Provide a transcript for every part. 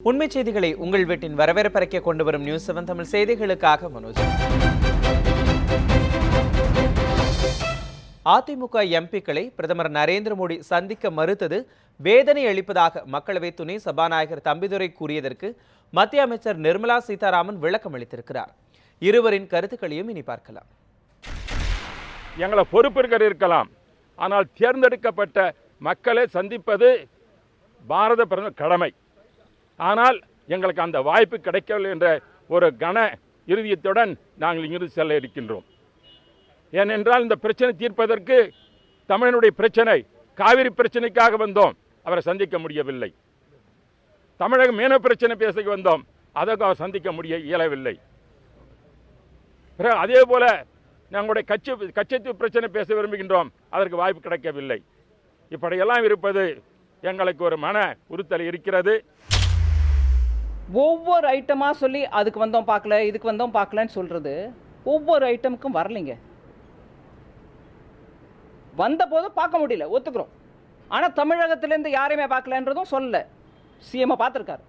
உண்மை செய்திகளை உங்கள் வீட்டின் வரவேற்பறைக்க கொண்டு வரும் நியூஸ் 7 தமிழ் செய்திகளுக்காக மனோஜ். அதிமுக எம்பிக்களை பிரதமர் நரேந்திர மோடி சந்திக்க மறுத்தது வேதனை அளிப்பதாக மக்களவை துணை சபாநாயகர் தம்பிதுரை கூறியதற்கு மத்திய அமைச்சர் நிர்மலா சீதாராமன் விளக்கம் அளித்திருக்கிறார். இருவரின் கருத்துக்களையும் இனி பார்க்கலாம். எங்களை பொறுப்பிற்க இருக்கலாம், ஆனால் தேர்ந்தெடுக்கப்பட்ட மக்களை சந்திப்பது பாரத பிரதமர் கடமை. ஆனால் எங்களுக்கு அந்த வாய்ப்பு கிடைக்கவில்லை என்ற ஒரு கன இறுதியத்துடன் நாங்கள் இங்கிருந்து செல்ல இருக்கின்றோம். ஏனென்றால் இந்த பிரச்சனை தீர்ப்பதற்கு தமிழனுடைய பிரச்சனை காவிரி பிரச்சனைக்காக வந்தோம், அவரை சந்திக்க முடியவில்லை. தமிழக மீன பிரச்சனை பேச வந்தோம், அதற்கு அவர் சந்திக்க இயலவில்லை. அதே போல நாங்களுடைய கச்சத்தீவு பிரச்சனை பேச விரும்புகின்றோம், அதற்கு வாய்ப்பு கிடைக்கவில்லை. இப்படியெல்லாம் இருப்பது எங்களுக்கு ஒரு மன உறுத்தல் இருக்கிறது. ஒவ்வொரு ஐட்டமாக சொல்லி அதுக்கு வந்தோம் பார்க்கல, இதுக்கு வந்தோம் பார்க்கலன்னு சொல்கிறது ஒவ்வொரு ஐட்டமுக்கும் வரலைங்க. வந்த போது பார்க்க முடியல, ஒத்துக்கிறோம். ஆனால் தமிழகத்திலேருந்து யாரையுமே பார்க்கலன்றதும் சொல்லலை. சிஎம்ஐ பார்த்துருக்காரு,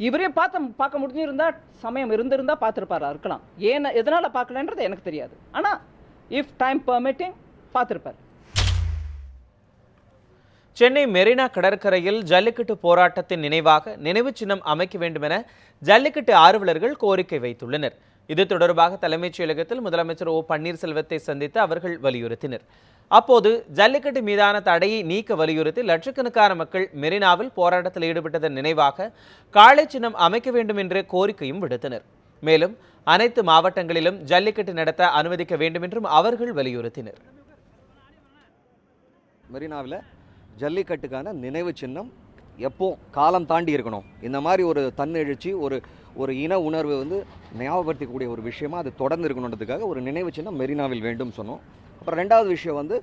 இவரையும் பார்க்க முடிஞ்சிருந்தா சமயம் இருந்திருந்தா பார்த்துருப்பாரா இருக்கலாம். எதனால் பார்க்கலன்றது எனக்கு தெரியாது. ஆனால் இஃப் டைம் பெர்மிட்டிங் பார்த்துருப்பார். சென்னை மெரினா கடற்கரையில் ஜல்லிக்கட்டு போராட்டத்தின் நினைவாக நினைவு சின்னம் அமைக்க வேண்டும் என ஜல்லிக்கட்டு ஆர்வலர்கள் கோரிக்கை வைத்துள்ளனர். இது தொடர்பாக தலைமைச் செயலகத்தில் முதலமைச்சர் ஓ பன்னீர்செல்வத்தை சந்தித்து அவர்கள் வலியுறுத்தினர். அப்போது ஜல்லிக்கட்டு மீதான தடையை நீக்க வலியுறுத்தி லட்சக்கணக்கான மக்கள் மெரினாவில் போராட்டத்தில் ஈடுபட்டதன் நினைவாக காளை சின்னம் அமைக்க வேண்டும் என்ற கோரிக்கையும் விடுத்தனர். மேலும் அனைத்து மாவட்டங்களிலும் ஜல்லிக்கட்டு நடத்த அனுமதிக்க வேண்டும் என்றும் அவர்கள் வலியுறுத்தினர். மெரினாவில் ஜல்லிக்கட்டுக்கான நினைவு சின்னம் எப்போ காலம் தாண்டி இருக்கணும். இந்த மாதிரி ஒரு தன்னெழுச்சி, ஒரு இன உணர்வு ஞாபகப்படுத்தக்கூடிய ஒரு விஷயமா அது தொடர்ந்து இருக்கணுன்றதுக்காக ஒரு நினைவு சின்னம் மெரினாவில் வேண்டும் சொன்னோம். அப்புறம் ரெண்டாவது விஷயம்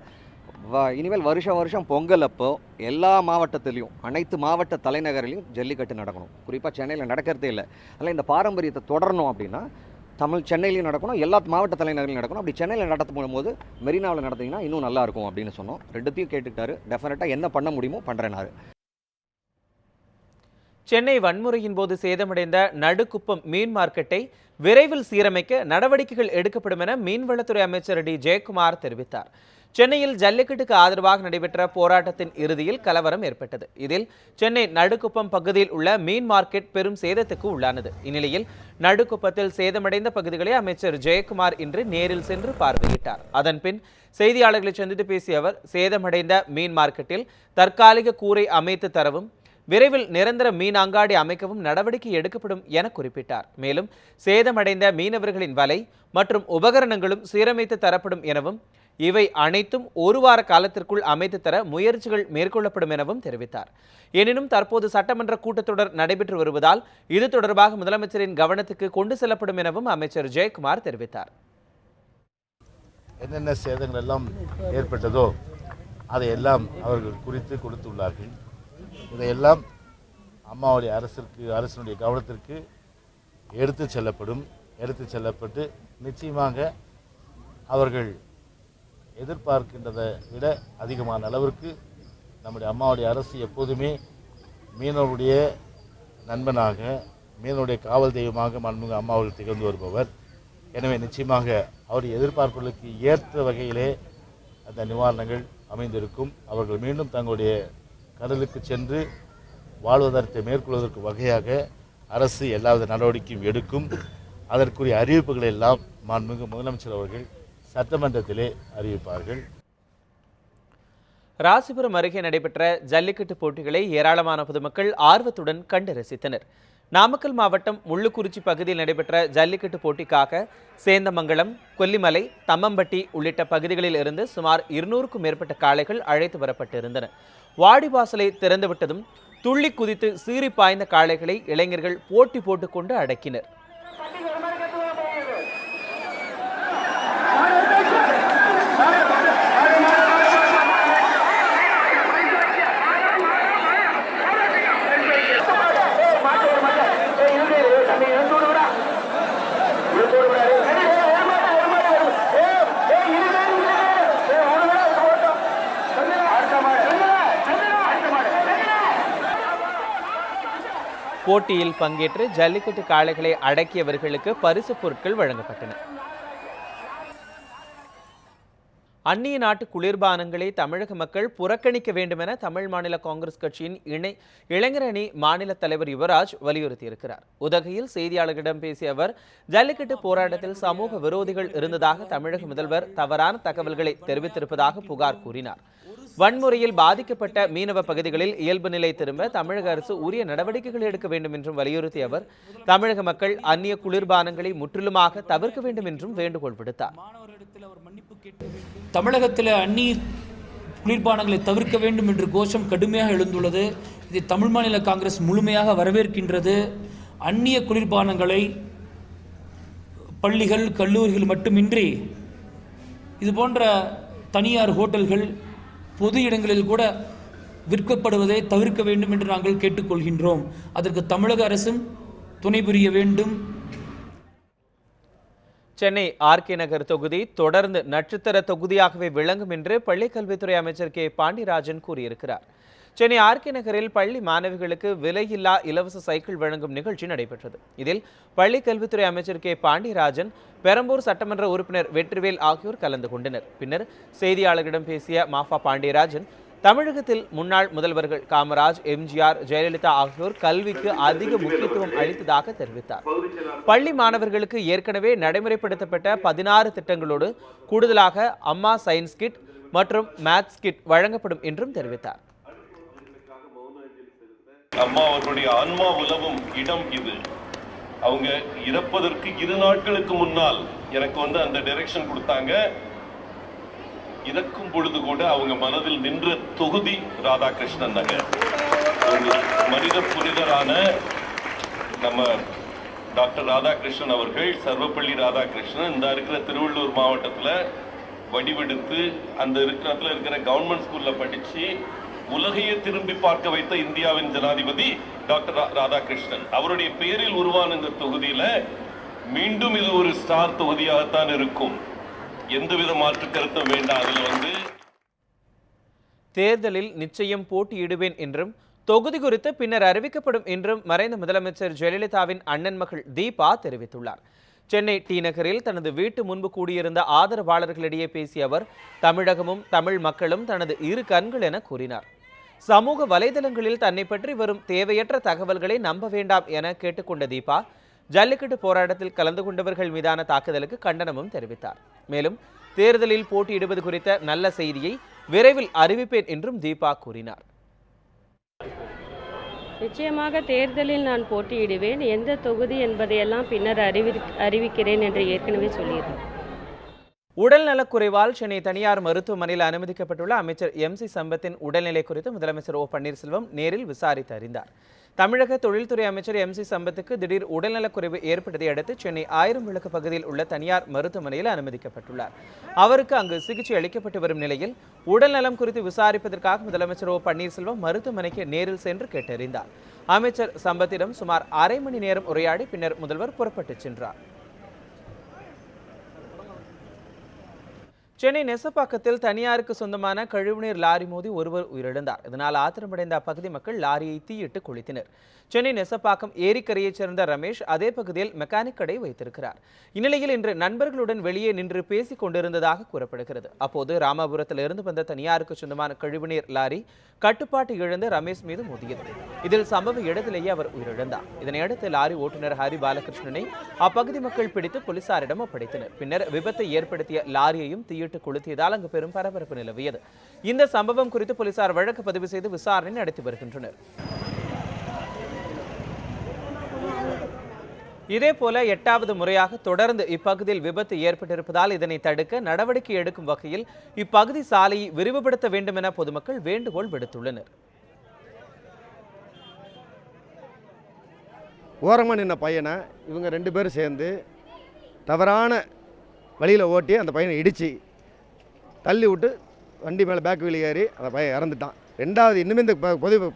இனிமேல் வருஷம் பொங்கல் அப்போ எல்லா மாவட்டத்திலையும் அனைத்து மாவட்ட தலைநகரிலையும் ஜல்லிக்கட்டு நடக்கணும். குறிப்பாக சென்னையில் நடக்கிறதே இல்லை. அதில் இந்த பாரம்பரியத்தை தொடரணும் அப்படின்னா சென்னையிலையும் நடக்கணும், எல்லா மாவட்ட தலைநகரிலும் நடக்கணும். அப்படி சென்னையில் நடத்தும் போது மெரினாவில் நடத்திங்கன்னா இன்னும் நல்லா இருக்கும் அப்படின்னு சொன்னோம். ரெண்டுத்தையும் கேட்டுக்கிட்டாரு. டெஃபினட்டாக என்ன பண்ண முடியுமோ பண்ணுறேனாரு. சென்னை வன்முறையின் போது சேதமடைந்த நடுக்குப்பம் மீன் மார்க்கெட்டை விரைவில் சீரமைக்க நடவடிக்கைகள் எடுக்கப்படும் என மீன்வளத்துறை அமைச்சர் டி ஜெயக்குமார் தெரிவித்தார். சென்னையில் ஜல்லிக்கட்டுக்கு ஆதரவாக நடைபெற்ற போராட்டத்தின் இறுதியில் கலவரம் ஏற்பட்டது. இதில் சென்னை நடுக்குப்பம் பகுதியில் உள்ள மீன் மார்க்கெட் பெரும் சேதத்துக்கு உள்ளானது. இந்நிலையில் நடுக்குப்பத்தில் சேதமடைந்த பகுதிகளை அமைச்சர் ஜெயக்குமார் இன்று நேரில் சென்று பார்வையிட்டார். அதன்பின் செய்தியாளர்களை சந்தித்து பேசிய அவர், சேதமடைந்த மீன் மார்க்கெட்டில் தற்காலிக கூரை அமைத்து தரவும் விரைவில் நிரந்தர மீன் அங்காடி அமைக்கவும் நடவடிக்கை எடுக்கப்படும் என குறிப்பிட்டார். மேலும் சேதமடைந்த மீனவர்களின் வலை மற்றும் உபகரணங்களும் சீரமைத்து தரப்படும் எனவும் இவை அனைத்தும் ஒரு வார காலத்திற்குள் அமைத்து தர முயற்சிகள் மேற்கொள்ளப்படும் எனவும் தெரிவித்தார். எனினும் தற்போது சட்டமன்ற கூட்டத்தொடர் நடைபெற்று வருவதால் இது தொடர்பாக முதலமைச்சரின் கவனத்துக்கு கொண்டு செல்லப்படும் எனவும் அமைச்சர் ஜெயக்குமார் தெரிவித்தார். என்னென்ன சேதங்கள் எல்லாம் ஏற்பட்டதோ அதையெல்லாம் அவர்கள் குறித்து கொடுத்துள்ளார்கள். இதையெல்லாம் அம்மாவுடைய அரசினுடைய கவனத்திற்கு எடுத்து செல்லப்பட்டு நிச்சயமாக அவர்கள் எதிர்பார்க்கின்றதை விட அதிகமான அளவிற்கு நம்முடைய அம்மாவுடைய அரசு எப்போதுமே மீனவருடைய நண்பனாக, மீனவருடைய காவல் தெய்வமாக மாண்புமிகு அம்மாவர்கள் திகழ்ந்து வருபவர். எனவே நிச்சயமாக அவருடைய எதிர்பார்ப்புகளுக்கு ஏற்ற வகையிலே அந்த நிவாரணங்கள் அமைந்திருக்கும். அவர்கள் மீண்டும் தங்களுடைய கடலுக்கு சென்று வாழ்வாதாரத்தை மேற்கொள்வதற்கு வகையாக அரசு எல்லாவித நடவடிக்கையும் எடுக்கும். அதற்குரிய அறிவிப்புகளை எல்லாம் மாண்புமிகு முதலமைச்சர் அவர்கள் சட்டமன்றத்திலே அறிவிப்பார்கள். ராசிபுரம் அருகே நடைபெற்ற ஜல்லிக்கட்டு போட்டிகளை ஏராளமான பொதுமக்கள் ஆர்வத்துடன் கண்டு ரசித்தனர். நாமக்கல் மாவட்டம் முள்ளுக்குறிச்சி பகுதியில் நடைபெற்ற ஜல்லிக்கட்டு போட்டிக்காக சேந்தமங்கலம், கொல்லிமலை, தம்மம்பட்டி உள்ளிட்ட பகுதிகளில் இருந்து சுமார் 200க்கும் மேற்பட்ட காளைகள் அழைத்து வரப்பட்டிருந்தன. வாடிவாசலை திறந்துவிட்டதும் துள்ளி குதித்து சீறி பாய்ந்த காளைகளை இளைஞர்கள் போட்டி போட்டுக்கொண்டு அடக்கினர். போட்டியில் பங்கேற்று ஜல்லிக்கட்டு காளைகளை அடக்கியவர்களுக்கு பரிசு பொருட்கள் வழங்கப்பட்டன. அந்நிய நாட்டு குளிர்பானங்களை தமிழக மக்கள் புறக்கணிக்க வேண்டும் என தமிழ் மாநில காங்கிரஸ் கட்சியின் இளைஞரணி மாநில தலைவர் யுவராஜ் வலியுறுத்தியிருக்கிறார். உதகையில் செய்தியாளர்களிடம் பேசிய அவர், ஜல்லிக்கட்டு போராட்டத்தில் சமூக விரோதிகள் இருந்ததாக தமிழக முதல்வர் தவறான தகவல்களை தெரிவித்திருப்பதாக புகார் கூறினார். வன்முறையில் பாதிக்கப்பட்ட மீனவ பகுதிகளில் இயல்பு நிலை திரும்ப தமிழக அரசு உரிய நடவடிக்கைகள் எடுக்க வேண்டும் என்றும் வலியுறுத்திய அவர், தமிழக மக்கள் அந்நிய குளிர்பானங்களை முற்றிலுமாக தவிர்க்க வேண்டும் என்றும் வேண்டுகோள் விடுத்தார். தமிழகத்தில் அந்நிய குளிர்பானங்களை தவிர்க்க வேண்டும் என்று கோஷம் கடுமையாக எழுந்துள்ளது. இதை தமிழ் மாநில காங்கிரஸ் முழுமையாக வரவேற்கின்றது. அந்நிய குளிர்பானங்களை பள்ளிகள், கல்லூரிகள் மட்டுமின்றி இது போன்ற தனியார் ஹோட்டல்கள், பொது இடங்களில் கூட விற்கப்படுவதை தவிர்க்க வேண்டும் என்று நாங்கள் கேட்டுக்கொள்கின்றோம். அதற்கு தமிழக அரசும் துணை புரிய வேண்டும். சென்னை ஆர்கே நகர் தொகுதி தொடர்ந்து நட்சத்திர தொகுதியாகவே விளங்கும் என்று பள்ளிக்கல்வித்துறை அமைச்சர் கே பாண்டியராஜன் கூறியிருக்கிறார். சென்னை ஆர்கே நகரில் பள்ளி மாணவிகளுக்கு விலையில்லா இலவச சைக்கிள் வழங்கும் நிகழ்ச்சி நடைபெற்றது. இதில் பள்ளிக்கல்வித்துறை அமைச்சர் கே பாண்டியராஜன், பெரம்பூர் சட்டமன்ற உறுப்பினர் வெற்றிவேல் ஆகியோர் கலந்து கொண்டனர். பின்னர் செய்தியாளர்களிடம் பேசிய மாஃபா பாண்டியராஜன், தமிழகத்தில் முன்னாள் முதல்வர்கள் காமராஜ், எம்ஜிஆர், ஜெயலலிதா ஆகியோர் கல்விக்கு அதிக முக்கியத்துவம் அளித்ததாக தெரிவித்தார். பள்ளி மாணவர்களுக்கு ஏற்கனவே நடைமுறைப்படுத்தப்பட்ட 16 திட்டங்களோடு கூடுதலாக அம்மா சயின்ஸ் கிட் மற்றும் மேத்ஸ் கிட் வழங்கப்படும் என்றும் தெரிவித்தார். அம்மா அவர்களுடைய ஆன்மா உலவும் இடம் இது. அவங்க இறப்பதற்கு 2 நாட்களுக்கு முன்னால் எனக்கு அந்த டைரக்ஷன் கொடுத்தாங்க. இறக்கும் பொழுது கூட அவங்க மனதில் நின்ற தொகுதி ராதாகிருஷ்ணன் நகர். மனித புனிதரான நம்ம டாக்டர் ராதாகிருஷ்ணன் அவர்கள், சர்வப்பள்ளி ராதாகிருஷ்ணன், இந்த இருக்கிற திருவள்ளூர் மாவட்டத்தில் வடிவெடுத்து அந்த இருக்கிற கவர்மெண்ட் ஸ்கூல்ல படிச்சு உலகையே திரும்பி பார்க்க வைத்த இந்தியாவின் ஜனாதிபதி டாக்டர் ராதாகிருஷ்ணன். அவருடைய பெயரில் உருவான இந்த தொகுதியில மீண்டும் இது ஒரு ஸ்டார் தொகுதியாகத்தான் இருக்கும். எந்தவித மாற்று கருத்தும் வேண்டாம். அதில் தேர்தலில் நிச்சயம் போட்டியிடுவேன் என்றும் தொகுதி குறித்து பின்னர் அறிவிக்கப்படும் என்றும் மறைந்த முதலமைச்சர் ஜெயலலிதாவின் அண்ணன் மகள் தீபா தெரிவித்துள்ளார். சென்னை டி நகரில் தனது வீட்டு முன்பு கூடியிருந்த ஆதரவாளர்களிடையே பேசிய அவர், தமிழகமும் தமிழ் மக்களும் தனது 2 கண்கள் என கூறினார். சமூக வலைதளங்களில் தன்னை பற்றி வரும் தேவையற்ற தகவல்களை நம்ப வேண்டாம் என கேட்டுக்கொண்ட தீபா, ஜல்லிக்கட்டு போராட்டத்தில் கலந்து கொண்டவர்கள் மீதான தாக்குதலுக்கு கண்டனமும் தெரிவித்தார். மேலும் தேர்தலில் போட்டியிடுவது குறித்த நல்ல செய்தியை விரைவில் அறிவிப்பேன் என்றும் தீபா கூறினார். நிச்சயமாக தேர்தலில் நான் போட்டியிடுவேன். எந்த தொகுதி என்பதையெல்லாம் பின்னர் அறிவிக்கிறேன் என்று ஏற்கனவே சொல்லியிருந்தேன். உடல்நலக்குறைவால் சென்னை தனியார் மருத்துவமனையில் அனுமதிக்கப்பட்டுள்ள அமைச்சர் MC சம்பத்தின் உடல்நிலை குறித்து முதலமைச்சர் பன்னீர்செல்வம் நேரில் விசாரித்து அறிந்தார். தமிழக தொழில்துறை அமைச்சர் MC சம்பத்துக்கு திடீர் உடல்நலக்குறைவு ஏற்பட்டதை அடுத்து சென்னை 1000 விளக்கு பகுதியில் உள்ள தனியார் மருத்துவமனையில் அனுமதிக்கப்பட்டுள்ளார். அவருக்கு அங்கு சிகிச்சை அளிக்கப்பட்டு வரும் நிலையில் உடல்நலம் குறித்து விசாரிப்பதற்காக முதலமைச்சர் பன்னீர்செல்வம் மருத்துவமனைக்கு நேரில் சென்று கேட்டறிந்தார். அமைச்சர் சம்பத்திடம் சுமார் அரை மணி நேரம் உரையாடி பின்னர் முதல்வர் புறப்பட்டு சென்றார். சென்னை நெசப்பாக்கத்தில் தனியாருக்கு சொந்தமான கழிவுநீர் லாரி மோதி ஒருவர் உயிரிழந்தார். இதனால் ஆத்திரமடைந்த அப்பகுதி மக்கள் லாரியை தீயிட்டு கொளுத்தினர். சென்னை நெசப்பாக்கம் ஏரிக்கரையைச் சேர்ந்த ரமேஷ் அதே பகுதியில் மெக்கானிக் கடை வைத்திருக்கிறார். இந்நிலையில் இன்று நண்பர்களுடன் வெளியே நின்று பேசிக் கொண்டிருந்ததாக கூறப்படுகிறது. அப்போது ராமாபுரத்தில் இருந்து வந்த தனியாருக்கு சொந்தமான கழிவுநீர் லாரி கட்டுப்பாட்டு இழந்து ரமேஷ் மீது மோதியது. இதில் சம்பவ இடத்திலேயே அவர் உயிரிழந்தார். இதனையடுத்து லாரி ஓட்டுநர் ஹரி பாலகிருஷ்ணனை அப்பகுதி மக்கள் பிடித்து போலீசாரிடம் ஒப்படைத்தனர். பின்னர் விபத்தை ஏற்படுத்திய லாரியையும் தீயிட்டு கொளுத்தியதால் அங்கு பெரும் பரபரப்பு நிலவியது. இந்த சம்பவம் குறித்து போலீசார் வழக்கு பதிவு செய்து விசாரணை நடத்தி வருகின்றனர். இதேபோல 8வது முறையாக தொடர்ந்து இப்பகுதியில் விபத்து ஏற்பட்டிருப்பதால் இதனை தடுக்க நடவடிக்கை எடுக்கும் வகையில் இப்பகுதி சாலையை விரிவுபடுத்த வேண்டும் என பொதுமக்கள் வேண்டுகோள் விடுத்துள்ளனர். ஓரமாக நின்ன பையனை இவங்க 2 பேரும் சேர்ந்து தவறான வழியில் ஓட்டி அந்த பையனை இடித்து தள்ளி விட்டு வண்டி மேலே பேக் வீல் ஏறி அந்த பையன் இறந்துட்டான். 2வது இனிமேல் இந்த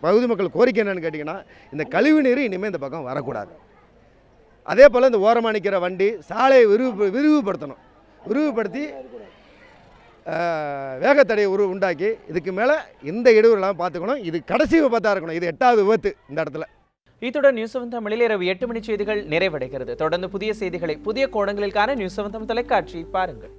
பகுதி மக்கள் கோரிக்கை என்னன்னு கேட்டிங்கன்னா, இந்த கழிவு நீர் இனிமேல் இந்த பக்கம் வரக்கூடாது. அதே போல் இந்த ஓரமாக நிற்கிற வண்டி சாலையை விரிவுபடுத்தணும். விரிவுபடுத்தி வேகத்தடையை உண்டாக்கி இதுக்கு மேலே இந்த இடையூறு இல்லாமல் பார்த்துக்கணும். இது கடைசி விபத்தாக இருக்கணும். இது 8வது விபத்து இந்த இடத்துல. இத்துடன் நியூஸ் 7 தமிழில் இரவு 8 மணி செய்திகள் நிறைவடைகிறது. தொடர்ந்து புதிய செய்திகளை புதிய கோணங்களில் காண நியூஸ் 7 தொலைக்காட்சி பாருங்கள்.